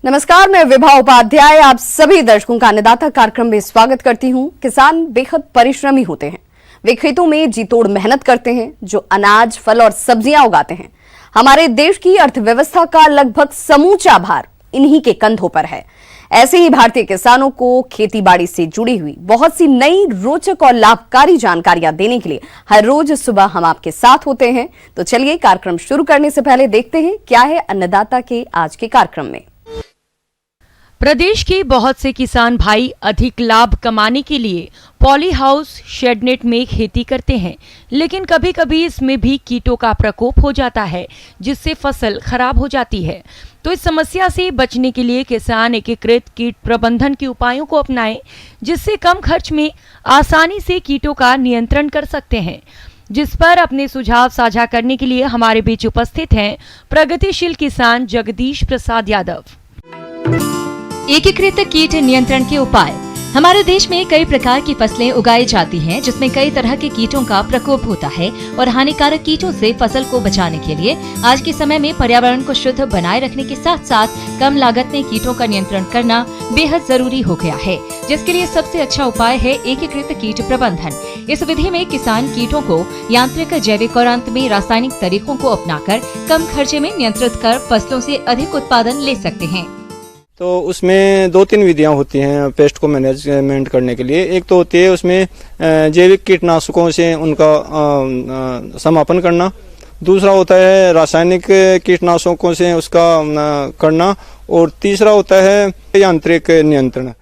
नमस्कार, मैं विभा उपाध्याय आप सभी दर्शकों का अन्नदाता कार्यक्रम में स्वागत करती हूं। किसान बेहद परिश्रमी होते हैं। वे खेतों में जी तोड़ मेहनत करते हैं, जो अनाज, फल और सब्जियां उगाते हैं। हमारे देश की अर्थव्यवस्था का लगभग समूचा भार इन्हीं के कंधों पर है। ऐसे ही भारतीय किसानों को खेती बाड़ी से जुड़ी हुई बहुत सी नई, रोचक और लाभकारी जानकारियां देने के लिए हर रोज सुबह हम आपके साथ होते हैं। तो चलिए, कार्यक्रम शुरू करने से पहले देखते हैं क्या है अन्नदाता के आज के कार्यक्रम में। प्रदेश के बहुत से किसान भाई अधिक लाभ कमाने के लिए पॉली हाउस, शेडनेट में खेती करते हैं, लेकिन कभी कभी इसमें भी कीटों का प्रकोप हो जाता है, जिससे फसल खराब हो जाती है। तो इस समस्या से बचने के लिए किसान एकीकृत कीट प्रबंधन के उपायों को अपनाएं, जिससे कम खर्च में आसानी से कीटों का नियंत्रण कर सकते हैं। जिस पर अपने सुझाव साझा करने के लिए हमारे बीच उपस्थित हैं प्रगतिशील किसान जगदीश प्रसाद यादव। एकीकृत कीट नियंत्रण के उपाय। हमारे देश में कई प्रकार की फसलें उगाई जाती हैं, जिसमें कई तरह के कीटों का प्रकोप होता है और हानिकारक कीटों से फसल को बचाने के लिए आज के समय में पर्यावरण को शुद्ध बनाए रखने के साथ साथ कम लागत में कीटों का नियंत्रण करना बेहद जरूरी हो गया है, जिसके लिए सबसे अच्छा उपाय है एकीकृत कीट प्रबंधन। इस विधि में किसान कीटों को यांत्रिक, जैविक और अंत में रासायनिक तरीकों को अपनाकर कम खर्चे में नियंत्रित कर फसलों से अधिक उत्पादन ले सकते हैं। तो उसमें 2-3 विधियां होती हैं पेस्ट को मैनेजमेंट करने के लिए। एक तो होती है उसमें जैविक कीटनाशकों से उनका समापन करना। दूसरा होता है रासायनिक कीटनाशकों से उसका करना, और तीसरा होता है यांत्रिक नियंत्रण।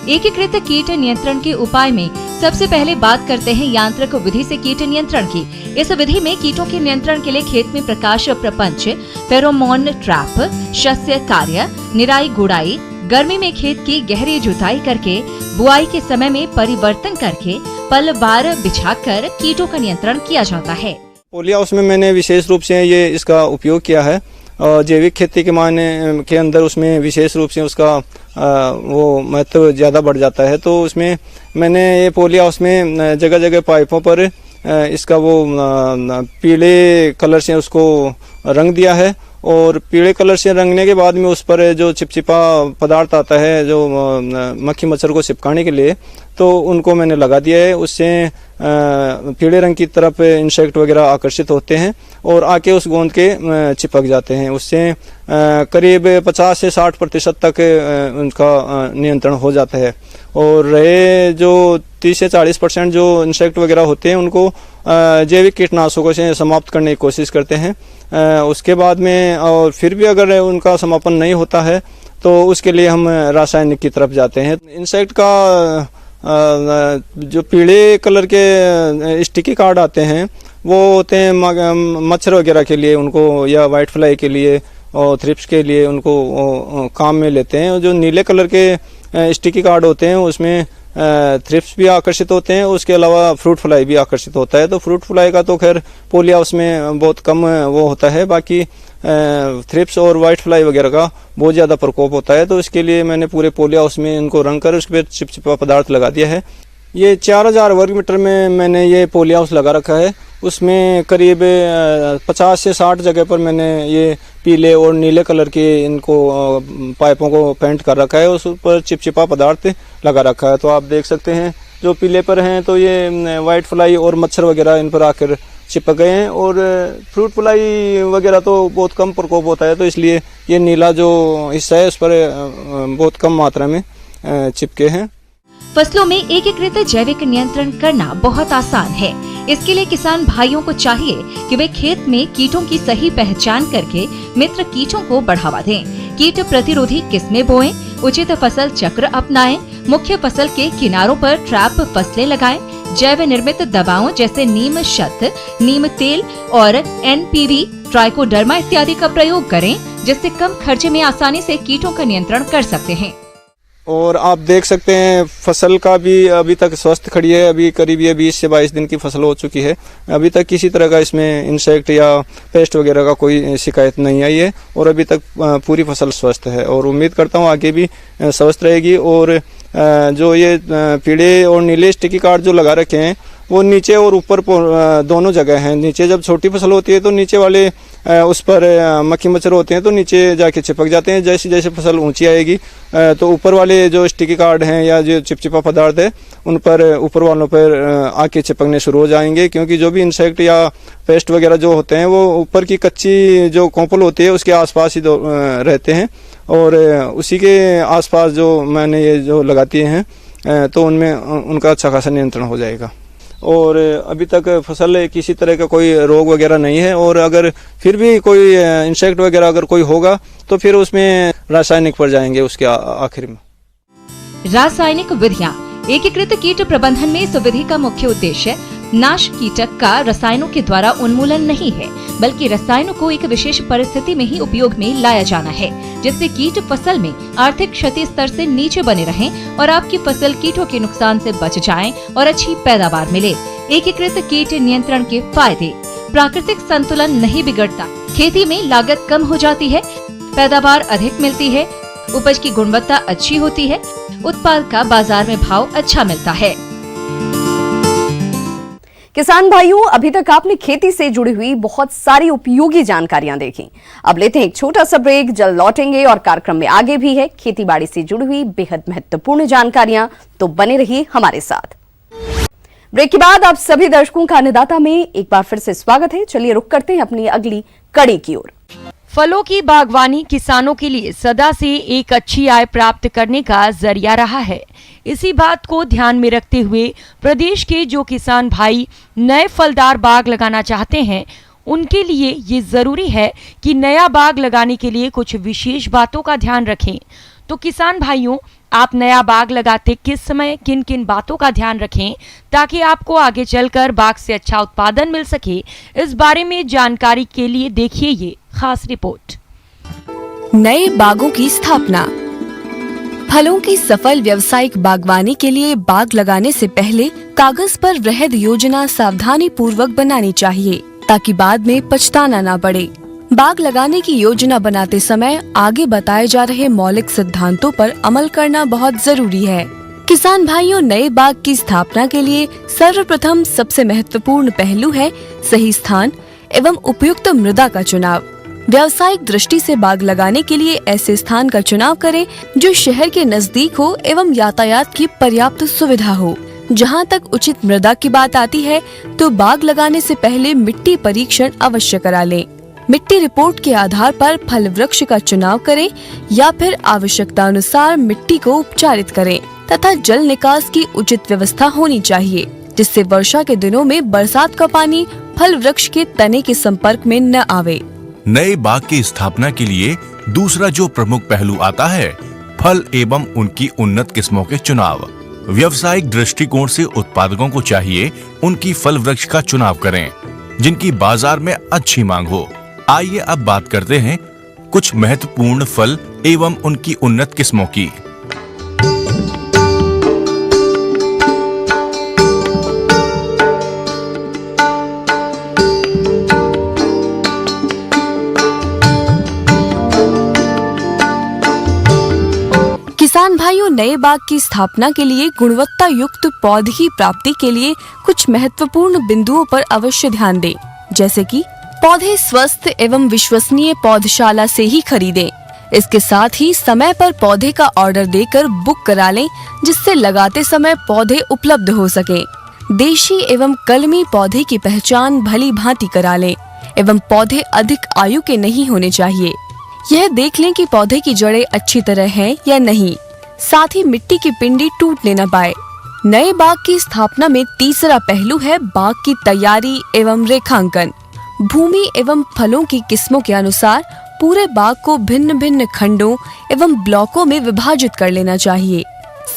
एकीकृत कीट नियंत्रण के उपाय में सबसे पहले बात करते हैं यांत्रिक विधि से कीट नियंत्रण की। इस विधि में कीटों के नियंत्रण के लिए खेत में प्रकाश प्रपंच, फेरोमोन ट्रैप, शस्य कार्य, निराई गुड़ाई, गर्मी में खेत की गहरी जुताई करके, बुआई के समय में परिवर्तन करके पलवार बिछाकर कीटों का नियंत्रण किया जाता है। पॉली हाउस में मैंने विशेष रूप से ये इसका उपयोग किया है। जैविक खेती के मायने के अंदर उसमें विशेष रूप से उसका वो महत्व ज़्यादा बढ़ जाता है। तो उसमें मैंने ये पॉली हाउस में जगह जगह पाइपों पर इसका वो पीले कलर से उसको रंग दिया है, और पीले कलर से रंगने के बाद में उस पर जो चिपचिपा पदार्थ आता है जो मक्खी मच्छर को चिपकाने के लिए, तो उनको मैंने लगा दिया है। उससे पीले रंग की तरफ इंसेक्ट वगैरह आकर्षित होते हैं और आके उस गोंद के चिपक जाते हैं। उससे करीब 50 से 60% तक उनका नियंत्रण हो जाता है। और रहे जो 30 से 40% जो इंसेक्ट वगैरह होते हैं, उनको जैविक कीटनाशकों से समाप्त करने की कोशिश करते हैं। उसके बाद में और फिर भी अगर उनका समापन नहीं होता है तो उसके लिए हम रासायनिक की तरफ जाते हैं। इंसेक्ट का जो पीले कलर के स्टिकी कार्ड आते हैं वो होते हैं मच्छर वगैरह के लिए उनको, या वाइट फ्लाई के लिए और थ्रिप्स के लिए उनको काम में लेते हैं। और जो नीले कलर के स्टिकी कार्ड होते हैं उसमें थ्रिप्स भी आकर्षित होते हैं, उसके अलावा फ्रूट फ्लाई भी आकर्षित होता है। तो फ्रूट फ्लाई का तो खैर पॉली हाउस में बहुत कम वो होता है, बाकी थ्रिप्स और वाइट फ्लाई वगैरह का बहुत ज़्यादा प्रकोप होता है। तो इसके लिए मैंने पूरे पॉली हाउस में इनको रंग कर उसके पर चिपचिपा पदार्थ लगा दिया है। ये 4000 वर्ग मीटर में मैंने ये पॉली हाउस लगा रखा है। उसमें करीब 50 से 60 जगह पर मैंने ये पीले और नीले कलर के इनको पाइपों को पेंट कर रखा है, उस पर चिपचिपा पदार्थ लगा रखा है। तो आप देख सकते हैं जो पीले पर हैं तो ये वाइट फ्लाई और मच्छर वगैरह इन पर आकर चिपक गए हैं, और फ्रूट फ्लाई वगैरह तो बहुत कम प्रकोप होता है, तो इसलिए ये नीला जो हिस्सा है उस पर बहुत कम मात्रा में चिपके हैं। फसलों में एकीकृत जैविक नियंत्रण करना बहुत आसान है। इसके लिए किसान भाइयों को चाहिए कि वे खेत में कीटों की सही पहचान करके मित्र कीटों को बढ़ावा दें, कीट प्रतिरोधी किस्में बोएं, उचित फसल चक्र अपनाएं, मुख्य फसल के किनारों पर ट्रैप फसलें लगाएं, जैव निर्मित दवाओं जैसे नीम शत, नीम तेल और NPV, ट्राइकोडर्मा इत्यादि का प्रयोग करें, जिससे कम खर्चे में आसानी से कीटों का नियंत्रण कर सकते हैं। और आप देख सकते हैं फसल का भी अभी तक स्वस्थ खड़ी है। अभी करीब ये 20 से 22 दिन की फसल हो चुकी है। अभी तक किसी तरह का इसमें इंसेक्ट या पेस्ट वगैरह का कोई शिकायत नहीं आई है, और अभी तक पूरी फसल स्वस्थ है, और उम्मीद करता हूँ आगे भी स्वस्थ रहेगी। और जो ये पीले और नीले स्टिकी कार्ड जो लगा रखे हैं वो नीचे और ऊपर दोनों जगह हैं। नीचे जब छोटी फसल होती है तो नीचे वाले उस पर मक्खी मच्छर होते हैं तो नीचे जाके चिपक जाते हैं। जैसे जैसे फसल ऊंची आएगी तो ऊपर वाले जो स्टिकी कार्ड हैं या जो चिपचिपा पदार्थ है उन पर ऊपर वालों पर आके चिपकने शुरू हो जाएंगे, क्योंकि जो भी इंसेक्ट या पेस्ट वगैरह जो होते हैं वो ऊपर की कच्ची जो कोंपल होती है उसके आसपास ही रहते हैं और उसी के आसपास जो मैंने ये जो लगाती हैं तो उनमें उनका अच्छा खासा नियंत्रण हो जाएगा। और अभी तक फसल किसी तरह का कोई रोग वगैरह नहीं है, और अगर फिर भी कोई इंसेक्ट वगैरह अगर कोई होगा तो फिर उसमें रासायनिक पर जाएंगे उसके आखिर में। रासायनिक विधियाँ। एकीकृत कीट प्रबंधन में इस विधि का मुख्य उद्देश्य नाश कीटक का रसायनों के द्वारा उन्मूलन नहीं है, बल्कि रसायनों को एक विशेष परिस्थिति में ही उपयोग में लाया जाना है, जिससे कीट फसल में आर्थिक क्षति स्तर से नीचे बने रहें और आपकी फसल कीटों के नुकसान से बच जाए और अच्छी पैदावार मिले। एकीकृत कीट नियंत्रण के फायदे। प्राकृतिक संतुलन नहीं बिगड़ता, खेती में लागत कम हो जाती है, पैदावार अधिक मिलती है, उपज की गुणवत्ता अच्छी होती है, उत्पाद का बाजार में भाव अच्छा मिलता है। किसान भाइयों, अभी तक आपने खेती से जुड़ी हुई बहुत सारी उपयोगी जानकारियां देखी। अब लेते हैं एक छोटा सा ब्रेक, जल्द लौटेंगे और कार्यक्रम में आगे भी है खेती बाड़ी से जुड़ी हुई बेहद महत्वपूर्ण जानकारियां, तो बने रहिए हमारे साथ। ब्रेक के बाद आप सभी दर्शकों का अन्नदाता में एक बार फिर से स्वागत है। चलिए रुक करते हैं अपनी अगली कड़ी की ओर। फलों की बागवानी किसानों के लिए सदा से एक अच्छी आय प्राप्त करने का जरिया रहा है। इसी बात को ध्यान में रखते हुए प्रदेश के जो किसान भाई नए फलदार बाग लगाना चाहते हैं, उनके लिए ये जरूरी है कि नया बाग लगाने के लिए कुछ विशेष बातों का ध्यान रखें। तो किसान भाइयों, आप नया बाग लगाते किस समय किन किन बातों का ध्यान रखें ताकि आपको आगे चलकर बाग से अच्छा उत्पादन मिल सके, इस बारे में जानकारी के लिए देखिए ये खास रिपोर्ट। नए बागों की स्थापना। फलों की सफल व्यावसायिक बागवानी के लिए बाग लगाने से पहले कागज पर वृहद योजना सावधानी पूर्वक बनानी चाहिए, ताकि बाद में पछताना न पड़े। बाग लगाने की योजना बनाते समय आगे बताए जा रहे मौलिक सिद्धांतों पर अमल करना बहुत जरूरी है। किसान भाइयों, नए बाग की स्थापना के लिए सर्वप्रथम सबसे महत्वपूर्ण पहलू है सही स्थान एवं उपयुक्त मृदा का चुनाव। व्यावसायिक दृष्टि से बाग लगाने के लिए ऐसे स्थान का चुनाव करें जो शहर के नजदीक हो एवं यातायात की पर्याप्त सुविधा हो। जहां तक उचित मृदा की बात आती है तो बाग लगाने से पहले मिट्टी परीक्षण अवश्य करा लें। मिट्टी रिपोर्ट के आधार पर फल वृक्ष का चुनाव करें या फिर आवश्यकता अनुसार मिट्टी को उपचारित करें तथा जल निकास की उचित व्यवस्था होनी चाहिए, जिससे वर्षा के दिनों में बरसात का पानी फल वृक्ष के तने के संपर्क में न आवे। नए बाग की स्थापना के लिए दूसरा जो प्रमुख पहलू आता है, फल एवं उनकी उन्नत किस्मों के चुनाव। व्यवसायिक दृष्टिकोण से उत्पादकों को चाहिए उनकी फल वृक्ष का चुनाव करें जिनकी बाजार में अच्छी मांग हो। आइए अब बात करते हैं कुछ महत्वपूर्ण फल एवं उनकी उन्नत किस्मों की। किसान भाइयों, नए बाग की स्थापना के लिए गुणवत्ता युक्त पौध की प्राप्ति के लिए कुछ महत्वपूर्ण बिंदुओं पर अवश्य ध्यान दें, जैसे कि पौधे स्वस्थ एवं विश्वसनीय पौधशाला से ही खरीदें। इसके साथ ही समय पर पौधे का ऑर्डर देकर बुक करा लें, जिससे लगाते समय पौधे उपलब्ध हो सकें। देशी एवं कलमी पौधे की पहचान भली भांति करा लें एवं पौधे अधिक आयु के नहीं होने चाहिए। यह देख लें कि पौधे की जड़ें अच्छी तरह हैं या नहीं, साथ ही मिट्टी की पिंडी टूटने न पाए। नए बाग की स्थापना में तीसरा पहलू है बाग की तैयारी एवं रेखांकन। भूमि एवं फलों की किस्मों के अनुसार पूरे बाग को भिन्न भिन्न खंडों एवं ब्लॉकों में विभाजित कर लेना चाहिए।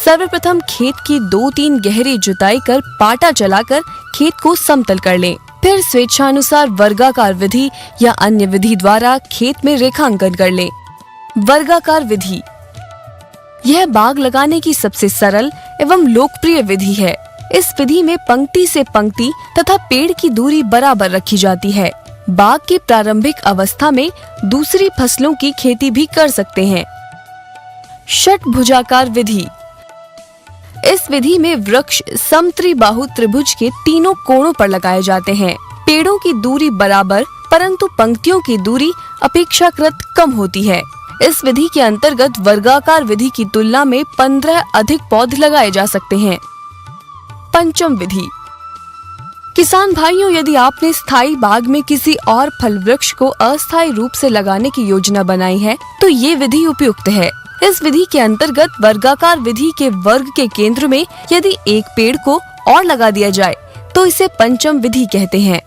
सर्वप्रथम खेत की 2-3 गहरी जुताई कर पाटा चलाकर खेत को समतल कर लें। फिर स्वेच्छानुसार वर्गाकार विधि या अन्य विधि द्वारा खेत में रेखांकन कर लें। वर्गाकार विधि यह बाग लगाने की सबसे सरल एवं लोकप्रिय विधि है। इस विधि में पंक्ति से पंक्ति तथा पेड़ की दूरी बराबर रखी जाती है। बाग की प्रारंभिक अवस्था में दूसरी फसलों की खेती भी कर सकते हैं। षटभुजाकार विधि इस विधि में वृक्ष समत्रिबाहु त्रिभुज के तीनों कोणों पर लगाए जाते हैं। पेड़ों की दूरी बराबर परंतु पंक्तियों की दूरी अपेक्षाकृत कम होती है। इस विधि के अंतर्गत वर्गाकार विधि की तुलना में 15 अधिक पौधे लगाए जा सकते हैं। पंचम विधि। किसान भाइयों, यदि आपने स्थायी बाग में किसी और फल वृक्ष को अस्थायी रूप से लगाने की योजना बनाई है तो ये विधि उपयुक्त है। इस विधि के अंतर्गत वर्गाकार विधि के वर्ग के केंद्र में यदि एक पेड़ को और लगा दिया जाए तो इसे पंचम विधि कहते हैं।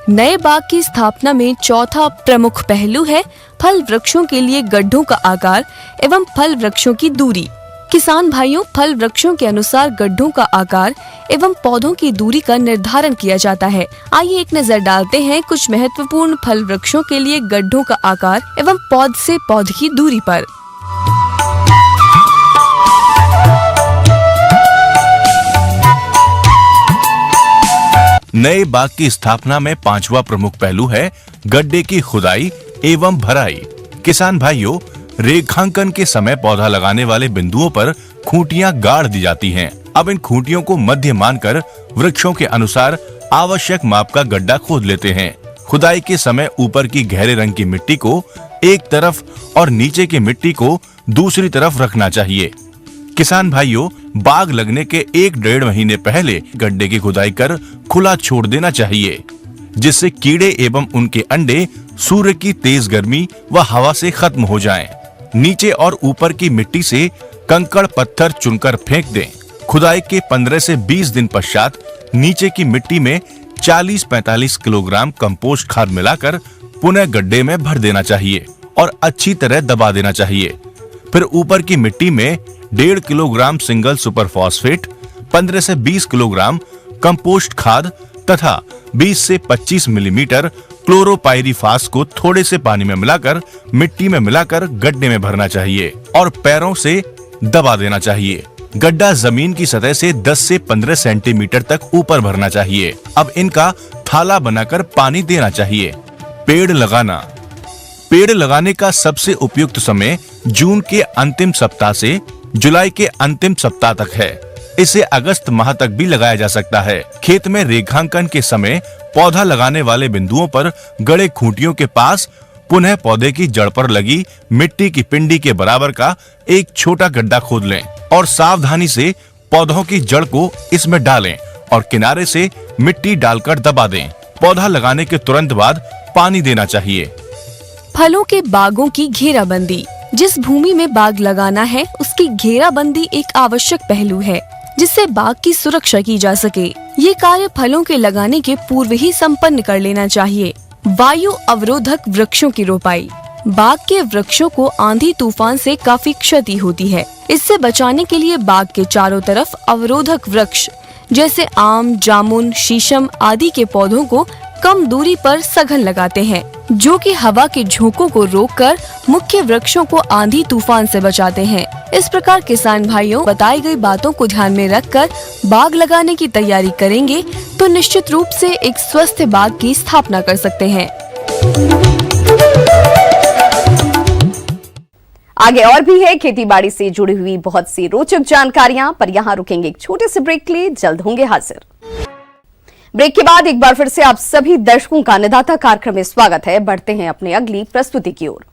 नए बाग की स्थापना में चौथा प्रमुख पहलू है फल वृक्षों के लिए गड्ढों का आकार एवं फल वृक्षों की दूरी। किसान भाइयों, फल वृक्षों के अनुसार गड्ढों का आकार एवं पौधों की दूरी का निर्धारण किया जाता है। आइए एक नजर डालते हैं कुछ महत्वपूर्ण फल वृक्षों के लिए गड्ढों का आकार एवं पौध से पौध की दूरी पर। नए बाग की स्थापना में पांचवा प्रमुख पहलू है गड्ढे की खुदाई एवं भराई। किसान भाइयों, रेखांकन के समय पौधा लगाने वाले बिंदुओं पर खूंटियां गाड़ दी जाती हैं। अब इन खूंटियों को मध्य मानकर वृक्षों के अनुसार आवश्यक माप का गड्ढा खोद लेते हैं। खुदाई के समय ऊपर की गहरे रंग की मिट्टी को एक तरफ और नीचे की मिट्टी को दूसरी तरफ रखना चाहिए। किसान भाइयों, बाग लगने के 1-1.5 महीने पहले गड्ढे की खुदाई कर खुला छोड़ देना चाहिए, जिससे कीड़े एवं उनके अंडे सूर्य की तेज गर्मी व हवा से खत्म हो जाएं। नीचे और ऊपर की मिट्टी से कंकड़ पत्थर चुनकर फेंक दें। खुदाई के 15 से 20 दिन पश्चात नीचे की मिट्टी में 40-45 किलोग्राम कंपोस्ट खाद मिलाकर पुनः गड्ढे में भर देना चाहिए और अच्छी तरह दबा देना चाहिए। फिर ऊपर की मिट्टी में 1.5 किलोग्राम सिंगल सुपर फॉस्फेट, 15 से 20 किलोग्राम कंपोस्ट खाद तथा 20 से 25 मिलीमीटर क्लोरोपाइरीफास को थोड़े से पानी में मिलाकर मिट्टी में मिलाकर गड्ढे में भरना चाहिए और पैरों से दबा देना चाहिए। गड्ढा जमीन की सतह से 10 से 15 सेंटीमीटर तक ऊपर भरना चाहिए। अब इनका थाला बनाकर पानी देना चाहिए। पेड़ लगाना। पेड़ लगाने का सबसे उपयुक्त समय जून के अंतिम सप्ताह से जुलाई के अंतिम सप्ताह तक है। इसे अगस्त माह तक भी लगाया जा सकता है। खेत में रेखांकन के समय पौधा लगाने वाले बिंदुओं पर गड़े खूंटियों के पास पुनः पौधे की जड़ पर लगी मिट्टी की पिंडी के बराबर का एक छोटा गड्ढा खोद लें और सावधानी से पौधों की जड़ को इसमें डालें और किनारे से मिट्टी डालकर दबा दें। पौधा लगाने के तुरंत बाद पानी देना चाहिए। फलों के बागों की घेराबंदी। जिस भूमि में बाग लगाना है उसकी घेराबंदी एक आवश्यक पहलू है जिससे बाग की सुरक्षा की जा सके। ये कार्य फलों के लगाने के पूर्व ही संपन्न कर लेना चाहिए। वायु अवरोधक वृक्षों की रोपाई। बाग के वृक्षों को आंधी तूफान से काफी क्षति होती है। इससे बचाने के लिए बाग के चारों तरफ अवरोधक वृक्ष जैसे आम, जामुन, शीशम आदि के पौधों को कम दूरी पर सघन लगाते हैं, जो कि हवा के झोंकों को रोककर मुख्य वृक्षों को आंधी तूफान से बचाते हैं। इस प्रकार किसान भाइयों, बताई गई बातों को ध्यान में रखकर बाग लगाने की तैयारी करेंगे तो निश्चित रूप से एक स्वस्थ बाग की स्थापना कर सकते हैं। आगे और भी है खेती बाड़ी से जुड़ी हुई बहुत सी रोचक जानकारियां, पर यहाँ रुकेंगे एक छोटे से ब्रेक के लिए। जल्द होंगे हाजिर। ब्रेक के बाद एक बार फिर से आप सभी दर्शकों का अन्नदाता कार्यक्रम में स्वागत है। बढ़ते हैं अपनी अगली प्रस्तुति की ओर।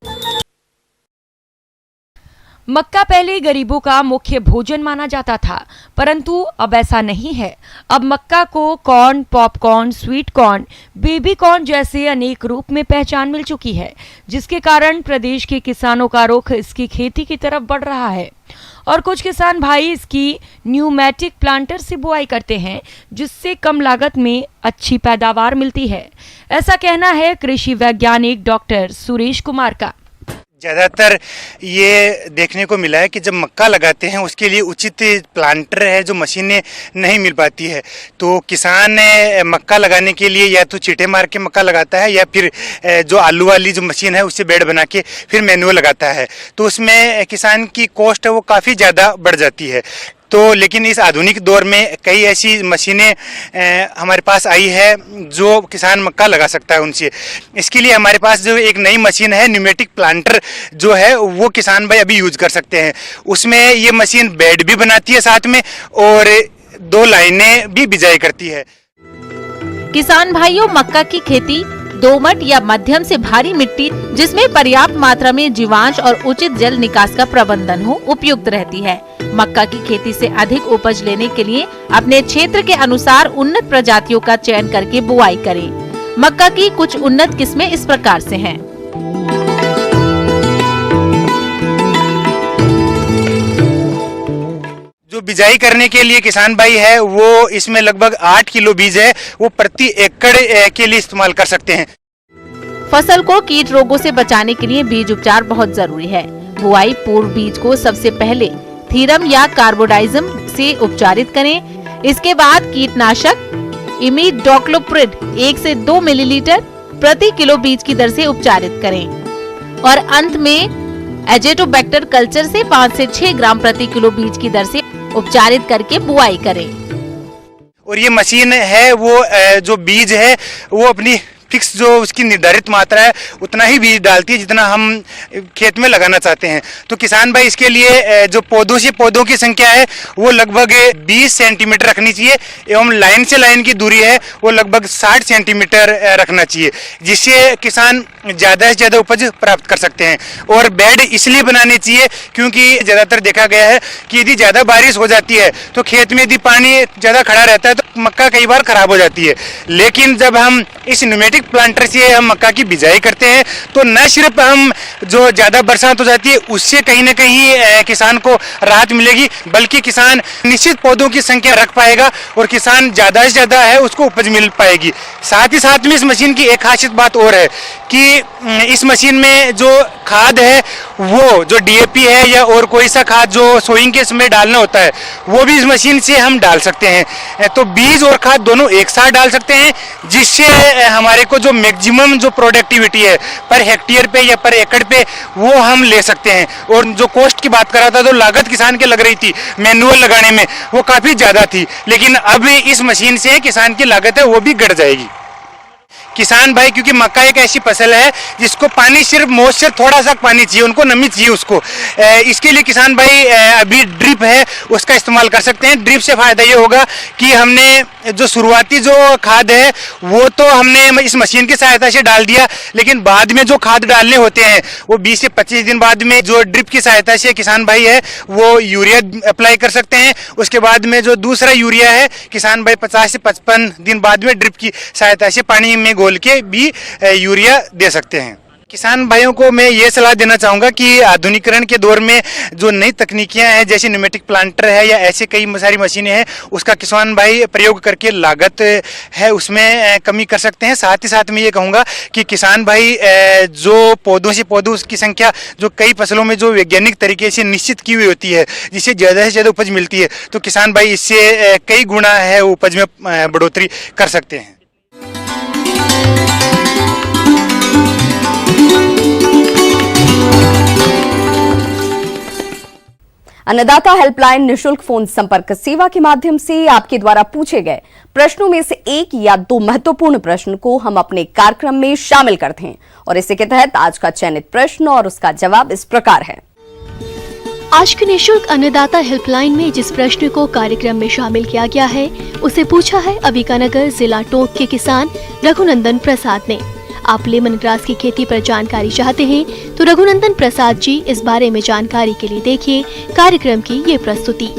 मक्का पहले गरीबों का मुख्य भोजन माना जाता था, परंतु अब ऐसा नहीं है। अब मक्का को corn, popcorn, sweet corn, baby corn जैसे अनेक रूप में पहचान मिल चुकी है, जिसके कारण प्रदेश के किसानों का रुख इसकी खेती की तरफ बढ़ रहा है और कुछ किसान भाई इसकी न्यूमेटिक प्लांटर से बुआई करते हैं, जिससे कम लागत में अच्छी पैदावार मिलती है। ऐसा कहना है कृषि वैज्ञानिक डॉक्टर सुरेश कुमार का। ज़्यादातर ये देखने को मिला है कि जब मक्का लगाते हैं उसके लिए उचित प्लांटर है, जो मशीनें नहीं मिल पाती है, तो किसान मक्का लगाने के लिए या तो चीटे मार के मक्का लगाता है या फिर जो आलू वाली जो मशीन है उससे बेड बना के फिर मैनुअल लगाता है। तो उसमें किसान की कॉस्ट है वो काफ़ी ज़्यादा बढ़ जाती है। तो लेकिन इस आधुनिक दौर में कई ऐसी मशीनें हमारे पास आई है जो किसान मक्का लगा सकता है उनसे। इसके लिए हमारे पास जो एक नई मशीन है न्यूमेटिक प्लांटर जो है वो किसान भाई अभी यूज कर सकते हैं। उसमें ये मशीन बेड भी बनाती है साथ में और 2 लाइनें भी बिजाई करती है। किसान भाइयों, मक्का की खेती दोमट या मध्यम से भारी मिट्टी जिसमें पर्याप्त मात्रा में जीवांश और उचित जल निकास का प्रबंधन हो उपयुक्त रहती है। मक्का की खेती से अधिक उपज लेने के लिए अपने क्षेत्र के अनुसार उन्नत प्रजातियों का चयन करके बुआई करें। मक्का की कुछ उन्नत किस्में इस प्रकार से हैं। जो बिजाई करने के लिए किसान भाई है वो इसमें लगभग 8 किलो बीज है वो प्रति एकड़ के लिए इस्तेमाल कर सकते हैं। फसल को कीट रोगों से बचाने के लिए बीज उपचार बहुत जरूरी है। बुआई पूर्व बीज को सबसे पहले थीरम या कार्बोडाइजम से उपचारित करें। इसके बाद कीटनाशक इमिडोक्लोप्रिड 1 से 2 मिलीलीटर प्रति किलो बीज की दर से उपचारित करें और अंत में एजेटोबैक्टर कल्चर से 5 से 6 ग्राम प्रति किलो बीज की दर से उपचारित करके बुआई करें। और ये मशीन है वो जो बीज है वो अपनी फिक्स जो उसकी निर्धारित मात्रा है उतना ही बीज डालती है जितना हम खेत में लगाना चाहते हैं। तो किसान भाई इसके लिए जो पौधों से पौधों की संख्या है वो लगभग 20 सेंटीमीटर रखनी चाहिए एवं लाइन से लाइन की दूरी है वो लगभग 60 सेंटीमीटर रखना चाहिए, जिससे किसान ज़्यादा से ज़्यादा उपज प्राप्त कर सकते हैं। और बेड इसलिए बनाने चाहिए क्योंकि ज़्यादातर देखा गया है कि यदि ज़्यादा बारिश हो जाती है तो खेत में यदि पानी ज़्यादा खड़ा रहता है तो मक्का कई बार खराब हो जाती है। लेकिन जब हम इस न्यूमेटिक प्लांटर से हम मक्का की बिजाई करते हैं तो न सिर्फ हम जो ज़्यादा बरसात हो जाती है उससे कहीं ना कहीं किसान को राहत मिलेगी, बल्कि किसान निश्चित पौधों की संख्या रख पाएगा और किसान ज़्यादा से ज़्यादा है उसको उपज मिल पाएगी। साथ ही साथ में इस मशीन की एक खासियत बात और है कि इस मशीन में जो खाद है वो जो डीएपी है या और कोई सा खाद जो सोइंग के समय डालना होता है वो भी इस मशीन से हम डाल सकते हैं। तो बीज और खाद दोनों एक साथ डाल सकते हैं, जिससे हमारे को जो मैक्सिमम जो प्रोडक्टिविटी है पर हेक्टेयर पे या पर एकड़ पे वो हम ले सकते हैं। और जो कॉस्ट की बात कर रहा था तो लागत किसान के लग रही थी मैनुअल लगाने में वो काफ़ी ज़्यादा थी, लेकिन अब इस मशीन से किसान की लागत है वो भी घट जाएगी। किसान भाई क्योंकि मक्का एक ऐसी फसल है जिसको पानी सिर्फ मॉइस्चर थोड़ा सा पानी चाहिए, उनको नमी चाहिए उसको, इसके लिए किसान भाई अभी ड्रिप है उसका इस्तेमाल कर सकते हैं। ड्रिप से फ़ायदा ये होगा कि हमने जो शुरुआती जो खाद है वो तो हमने इस मशीन की सहायता से डाल दिया, लेकिन बाद में जो खाद डालने होते हैं वो 20 से 25 दिन बाद में जो ड्रिप की सहायता से किसान भाई है वो यूरिया अप्लाई कर सकते हैं। उसके बाद में जो दूसरा यूरिया है किसान भाई 50 से 55 दिन बाद में ड्रिप की सहायता से पानी में घोल के भी यूरिया दे सकते हैं। किसान भाइयों को मैं ये सलाह देना चाहूँगा कि आधुनिकीकरण के दौर में जो नई तकनीकियाँ हैं जैसे न्यूमेटिक प्लांटर है या ऐसे कई सारी मशीनें हैं उसका किसान भाई प्रयोग करके लागत है उसमें कमी कर सकते हैं। साथ ही साथ मैं ये कहूँगा कि किसान भाई जो पौधों से पौधों की संख्या जो कई फसलों में जो वैज्ञानिक तरीके से निश्चित की हुई होती है जिससे ज़्यादा से ज़्यादा उपज मिलती है, तो किसान भाई इससे कई गुना है उपज में बढ़ोतरी कर सकते हैं। अन्नदाता हेल्पलाइन निशुल्क फोन संपर्क सेवा के माध्यम से आपके द्वारा पूछे गए प्रश्नों में से 1 या 2 महत्वपूर्ण प्रश्न को हम अपने कार्यक्रम में शामिल करते हैं और इसी के तहत आज का चयनित प्रश्न और उसका जवाब इस प्रकार है। आज के निशुल्क अन्नदाता हेल्पलाइन में जिस प्रश्न को कार्यक्रम में शामिल किया गया है उसे पूछा है अबिकानगर जिला टोंक के किसान रघुनंदन प्रसाद ने। आप लेमन ग्रास की खेती पर जानकारी चाहते हैं तो रघुनंदन प्रसाद जी इस बारे में जानकारी के लिए देखिए कार्यक्रम की ये प्रस्तुति।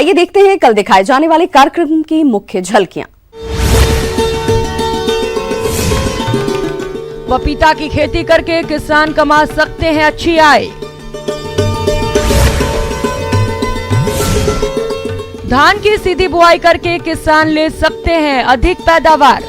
आइए देखते हैं कल दिखाए जाने वाले कार्यक्रम की मुख्य झलकियां। पपीता की खेती करके किसान कमा सकते हैं अच्छी आय। धान की सीधी बुआई करके किसान ले सकते हैं अधिक पैदावार।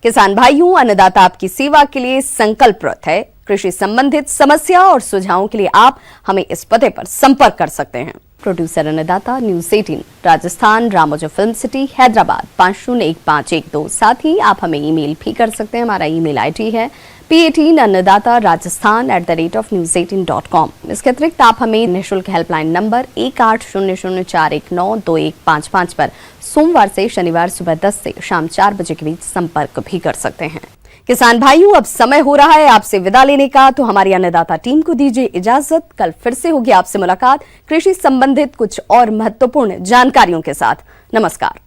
किसान भाइयों, अन्नदाता आपकी सेवा के लिए संकल्परत है। कृषि संबंधित समस्या और सुझावों के लिए आप हमें इस पते पर संपर्क कर सकते हैं। प्रोड्यूसर अन्नदाता, news 18 Rajasthan, Ramoji film city, Hyderabad 501512। साथ ही आप हमें ईमेल भी कर सकते हैं। हमारा ईमेल आईडी है p18annadatarajasthan@news18.com। इसके अतिरिक्त आप हमें निःशुल्क हेल्पलाइन नंबर 180041912555 पर सोमवार से शनिवार सुबह 10 से शाम 4 बजे के बीच संपर्क भी कर सकते हैं। किसान भाइयों, अब समय हो रहा है आपसे विदा लेने का, तो हमारी अन्नदाता टीम को दीजिए इजाजत। कल फिर से होगी आपसे मुलाकात कृषि संबंधित कुछ और महत्वपूर्ण जानकारियों के साथ। नमस्कार।